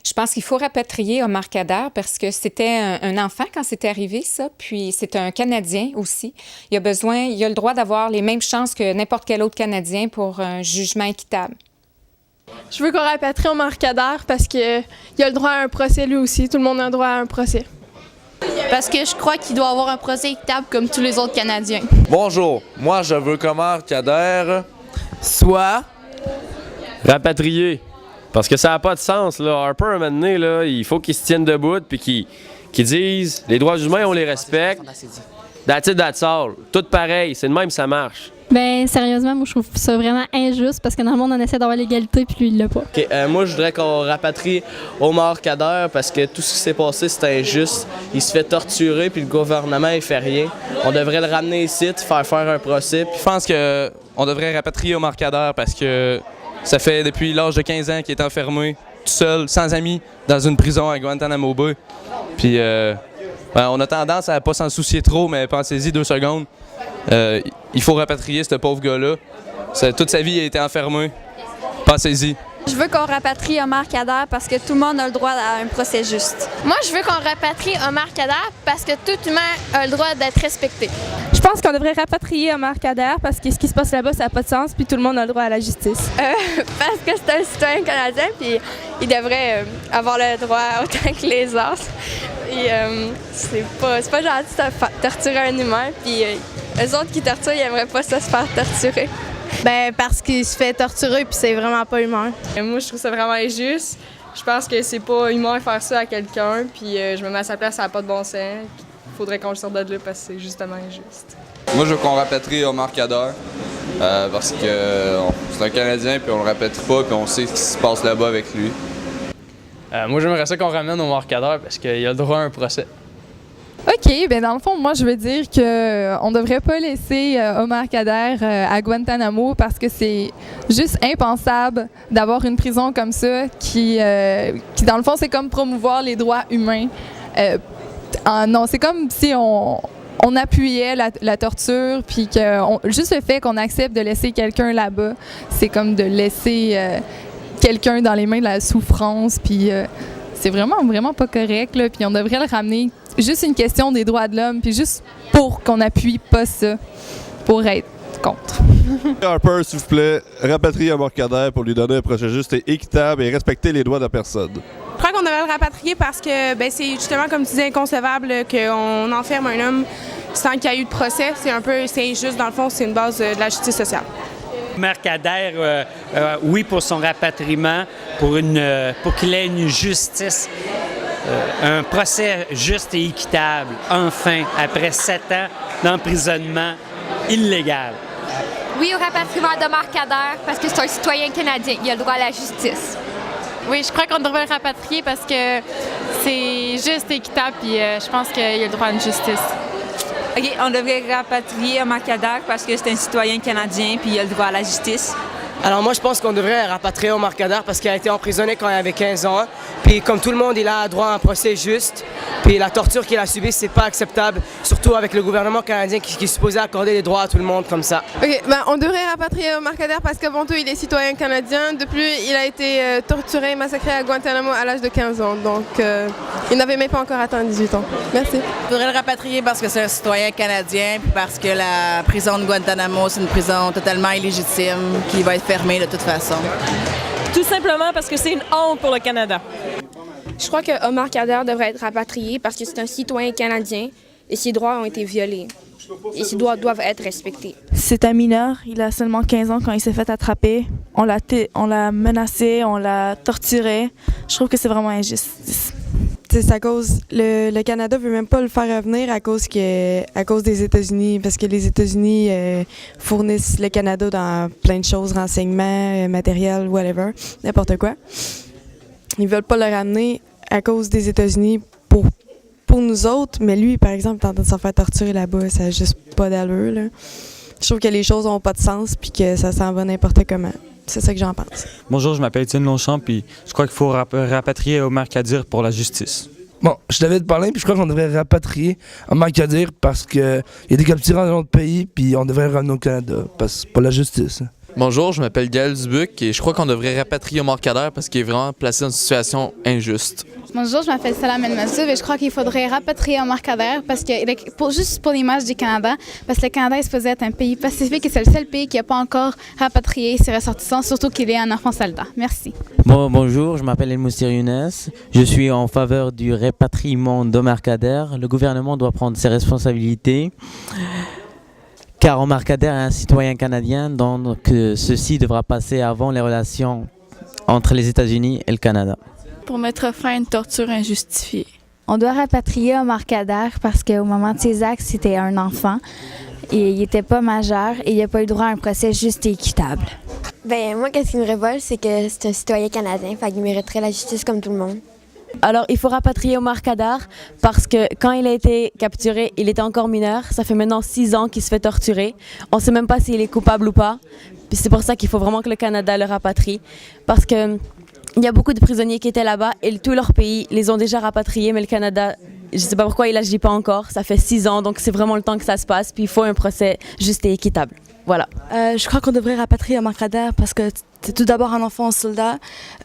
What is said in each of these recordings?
Je pense qu'il faut rapatrier Omar Khadr parce que c'était un enfant quand c'était arrivé, ça. Puis c'est un Canadien aussi. Il a le droit d'avoir les mêmes chances que n'importe quel autre Canadien pour un jugement équitable. Je veux qu'on rapatrie Omar Khadr parce qu'il a le droit à un procès lui aussi. Tout le monde a le droit à un procès. Parce que je crois qu'il doit avoir un procès équitable comme tous les autres Canadiens. Bonjour, moi je veux qu'Omar Khadr soit rapatrié. Parce que ça n'a pas de sens, là. Harper, à un moment donné, là, il faut qu'il se tienne debout puis qu'il dise les droits humains, on les respecte. That's it, that's all. Tout pareil, c'est de même, ça marche. Ben sérieusement, moi je trouve ça vraiment injuste parce que dans le monde on essaie d'avoir l'égalité puis lui il l'a pas. OK, moi je voudrais qu'on rapatrie Omar Khadr parce que tout ce qui s'est passé c'est injuste. Il se fait torturer puis le gouvernement il fait rien. On devrait le ramener ici, faire un procès. Je pense qu'on devrait rapatrier Omar Khadr parce que ça fait depuis l'âge de 15 ans qu'il est enfermé, tout seul, sans amis, dans une prison à Guantanamo Bay. Puis on a tendance à pas s'en soucier trop, mais pensez-y 2 secondes. Il faut rapatrier ce pauvre gars-là. Toute sa vie, il a été enfermé. Pensez-y. Je veux qu'on rapatrie Omar Khadr parce que tout le monde a le droit à un procès juste. Moi, je veux qu'on rapatrie Omar Khadr parce que tout humain a le droit d'être respecté. Je pense qu'on devrait rapatrier Omar Khadr parce que ce qui se passe là-bas, ça n'a pas de sens, puis tout le monde a le droit à la justice. Parce que c'est un citoyen canadien, puis il devrait avoir le droit autant que les autres. Et c'est pas gentil de torturer un humain, puis eux autres qui torturent, ils aimeraient pas ça se faire torturer. Ben parce qu'il se fait torturer puis c'est vraiment pas humain. Moi, je trouve ça vraiment injuste. Je pense que c'est pas humain de faire ça à quelqu'un, puis je me mets à sa place, ça n'a pas de bon sens. Il faudrait qu'on le sorte de là parce que c'est justement injuste. Moi je veux qu'on rapatrie Omar Khadr parce que c'est un Canadien puis on le rapatrie pas puis on sait ce qui se passe là-bas avec lui. Moi j'aimerais ça qu'on ramène Omar Khadr parce qu'il a le droit à un procès. OK, bien dans le fond, moi je veux dire qu'on ne devrait pas laisser Omar Khadr à Guantanamo parce que c'est juste impensable d'avoir une prison comme ça qui dans le fond, c'est comme promouvoir les droits humains. Non, c'est comme si on appuyait la torture, puis juste le fait qu'on accepte de laisser quelqu'un là-bas, c'est comme de laisser quelqu'un dans les mains de la souffrance, puis c'est vraiment pas correct, là, puis on devrait le ramener. Juste une question des droits de l'homme, puis juste pour qu'on appuie pas ça, pour être contre. Harper, s'il vous plaît, rapatriez Omar Khadr pour lui donner un procès juste et équitable et respecter les droits de la personne. Je crois qu'on devrait le rapatrier parce que c'est justement, comme tu disais, inconcevable qu'on enferme un homme sans qu'il y ait eu de procès. C'est injuste, dans le fond, c'est une base de la justice sociale. Omar Khadr, oui, pour son rapatriement, pour qu'il ait une justice, un procès juste et équitable, enfin, après 7 ans d'emprisonnement illégal. Oui, au rapatriement d'Omar Khadr parce que c'est un citoyen canadien. Il a le droit à la justice. Oui, je crois qu'on devrait le rapatrier parce que c'est juste et équitable, puis je pense qu'il a le droit à une justice. OK, on devrait rapatrier Omar Khadr parce que c'est un citoyen canadien puis il a le droit à la justice. Alors moi je pense qu'on devrait rapatrier Omar Khadr parce qu'il a été emprisonné quand il avait 15 ans. Puis comme tout le monde, il a droit à un procès juste. Puis la torture qu'il a subie, c'est pas acceptable, surtout avec le gouvernement canadien qui est supposé accorder des droits à tout le monde comme ça. OK, on devrait rapatrier Omar Khadr parce qu'avant tout, il est citoyen canadien. De plus, il a été torturé et massacré à Guantanamo à l'âge de 15 ans. Donc, il n'avait même pas encore atteint 18 ans. Merci. Il faudrait le rapatrier parce que c'est un citoyen canadien puis parce que la prison de Guantanamo, c'est une prison totalement illégitime qui va être fermée de toute façon. Tout simplement parce que c'est une honte pour le Canada. Je crois que Omar Khadr devrait être rapatrié parce que c'est un citoyen canadien et ses droits ont été violés. Et ses droits doivent être respectés. C'est un mineur, il a seulement 15 ans quand il s'est fait attraper. On l'a menacé, on l'a torturé. Je trouve que c'est vraiment injuste. C'est à cause le Canada veut même pas le faire revenir à cause des États-Unis parce que les États-Unis fournissent le Canada dans plein de choses, renseignements, matériel, whatever, n'importe quoi. Ils veulent pas le ramener à cause des États-Unis pour nous autres, mais lui, par exemple, il est en train de se faire torturer là-bas, ça n'a juste pas d'allure, là. Je trouve que les choses n'ont pas de sens puis que ça s'en va n'importe comment. C'est ça que j'en pense. Bonjour, je m'appelle Étienne Longchamp puis je crois qu'il faut rapatrier Omar Khadr pour la justice. Bon, je suis David Paulin puis je crois qu'on devrait rapatrier Omar Khadr parce qu'il y a des capturés dans notre pays puis on devrait le ramener au Canada pour la justice. Bonjour, je m'appelle Gaël Dubuc et je crois qu'on devrait rapatrier Omar Khadr parce qu'il est vraiment placé dans une situation injuste. Bonjour, je m'appelle Salam El Massoub et je crois qu'il faudrait rapatrier Omar Khadr parce que, juste pour l'image du Canada, parce que le Canada est supposé être un pays pacifique et c'est le seul pays qui n'a pas encore rapatrié ses ressortissants, surtout qu'il est un enfant soldat. Merci. Bonjour, je m'appelle El Moussir Younes. Je suis en faveur du rapatriement d'Omar Khadr. Le gouvernement doit prendre ses responsabilités. Car Omar Khadr est un citoyen canadien, donc ceci devra passer avant les relations entre les États-Unis et le Canada. Pour mettre fin à une torture injustifiée. On doit rapatrier Omar Khadr parce qu'au moment de ses actes, c'était un enfant et il n'était pas majeur et il n'a pas eu droit à un procès juste et équitable. Moi, qu'est-ce qui me révolte, c'est que c'est un citoyen canadien, fait qu'il mériterait la justice comme tout le monde. Alors, il faut rapatrier Omar Khadr parce que quand il a été capturé, il était encore mineur. Ça fait maintenant 6 ans qu'il se fait torturer. On ne sait même pas s'il est coupable ou pas. Puis c'est pour ça qu'il faut vraiment que le Canada le rapatrie. Parce que il y a beaucoup de prisonniers qui étaient là-bas et tous leurs pays les ont déjà rapatriés, mais le Canada, je ne sais pas pourquoi il n'agit pas encore. Ça fait 6 ans, donc c'est vraiment le temps que ça se passe. Puis il faut un procès juste et équitable. Voilà. Je crois qu'on devrait rapatrier Omar Khadr parce que c'est tout d'abord un enfant soldat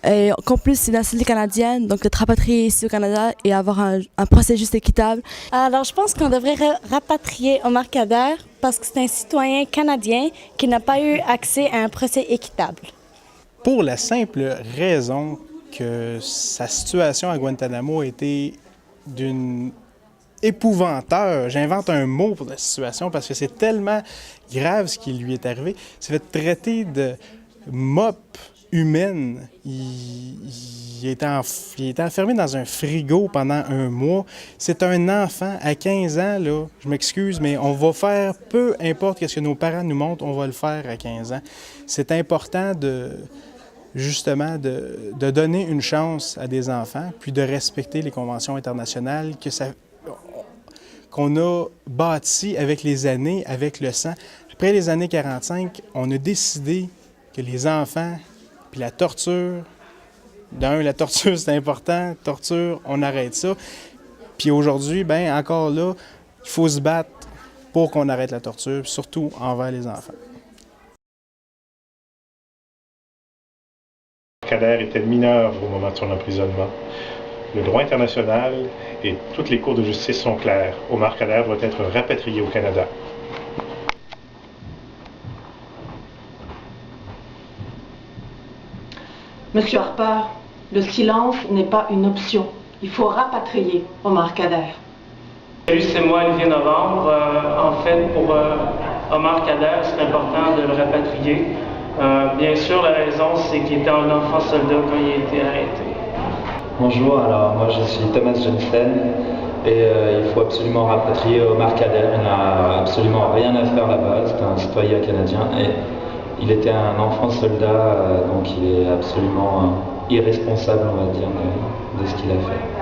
et qu'en plus c'est d'un nationalité canadienne, donc d'être rapatrié ici au Canada et avoir un procès juste et équitable. Alors je pense qu'on devrait rapatrier Omar Khadr parce que c'est un citoyen canadien qui n'a pas eu accès à un procès équitable. Pour la simple raison que sa situation à Guantanamo a été d'une épouvanteur. J'invente un mot pour la situation parce que c'est tellement grave ce qui lui est arrivé. Il s'est fait traiter de mop humaine. Il était enfermé dans un frigo pendant un mois. C'est un enfant à 15 ans, là, je m'excuse, mais on va faire, peu importe ce que nos parents nous montrent, on va le faire à 15 ans. C'est important justement de donner une chance à des enfants, puis de respecter les conventions internationales qu'on a bâties avec les années, avec le sang. Après les années 45, on a décidé que les enfants, puis la torture, la torture c'est important, torture, on arrête ça. Puis aujourd'hui, encore là, il faut se battre pour qu'on arrête la torture, surtout envers les enfants. Khadr était mineur au moment de son emprisonnement. Le droit international et toutes les cours de justice sont clairs. Omar Khadr doit être rapatrié au Canada. Monsieur Harper, le silence n'est pas une option. Il faut rapatrier Omar Khadr. Salut, c'est moi, Olivier Novembre. En fait, pour Omar Khadr, c'est important de le rapatrier. Bien sûr, la raison, c'est qu'il était un enfant soldat quand il a été arrêté. Bonjour, alors moi je suis Thomas Jensen et il faut absolument rapatrier Omar Khadr. Il n'a absolument rien à faire là-bas, c'est un citoyen canadien et il était un enfant soldat, donc il est absolument irresponsable, on va dire, de ce qu'il a fait.